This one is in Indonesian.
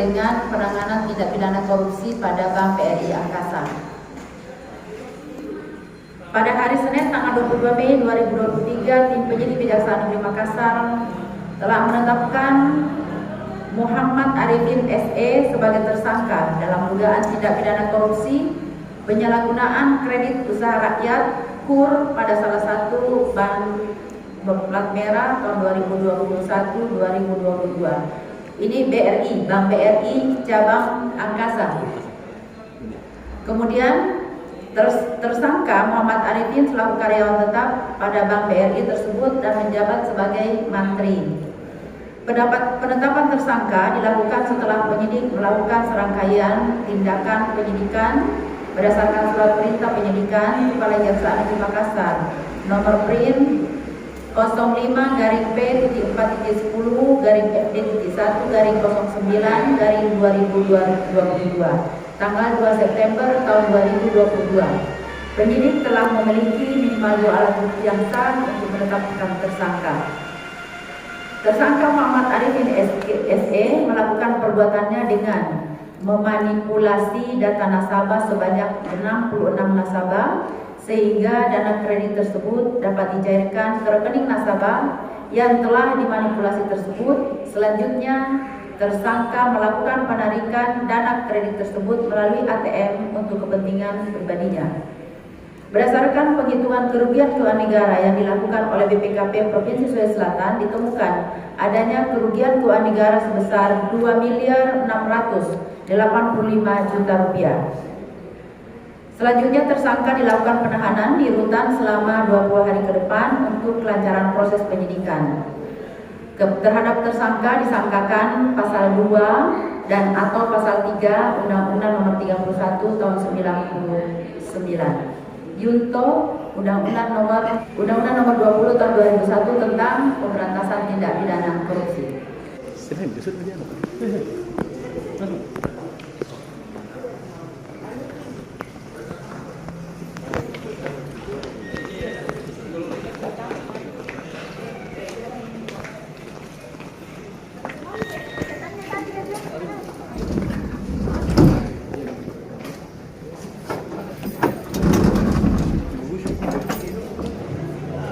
dengan penanganan tindak pidana korupsi pada Bank BRI Angkasa. Pada hari Senin tanggal 22 Mei 2023, tim penyidik Kejaksaan Negeri Makassar telah menetapkan Muhammad Arifin SE sebagai tersangka dalam dugaan tindak pidana korupsi penyalahgunaan kredit usaha rakyat KUR pada salah satu bank berplat merah tahun 2021-2022. Ini BRI, Bank BRI cabang Angkasa. Kemudian tersangka Muhammad Arifin selaku karyawan tetap pada Bank BRI tersebut dan menjabat sebagai mantri. Penetapan tersangka dilakukan setelah penyidik melakukan serangkaian tindakan penyidikan berdasarkan surat perintah penyidikan Kepala Kejaksaan Negeri Makassar nomor print 05-P.1-FD.09-2022 tanggal 2 September tahun 2022. Penyidik telah memiliki minimal 2 alat bukti yang sah untuk menetapkan tersangka. Tersangka Muhammad Arifin SE melakukan perbuatannya dengan memanipulasi data nasabah sebanyak 66 nasabah sehingga dana kredit tersebut dapat dicairkan ke rekening nasabah yang telah dimanipulasi tersebut. Selanjutnya, tersangka melakukan penarikan dana kredit tersebut melalui ATM untuk kepentingan pribadinya. Berdasarkan penghitungan kerugian keuangan negara yang dilakukan oleh BPKP Provinsi Sulawesi Selatan, ditemukan adanya kerugian keuangan negara sebesar Rp2.685.000.000. Selanjutnya tersangka dilakukan penahanan di rutan selama 20 hari ke depan untuk kelancaran proses penyidikan. Terhadap tersangka disangkakan pasal 2 dan atau pasal 3 Undang-Undang Nomor 31 Tahun 99. Junto Undang-Undang Nomor 20 Tahun 2001 tentang pemberantasan tindak pidana korupsi.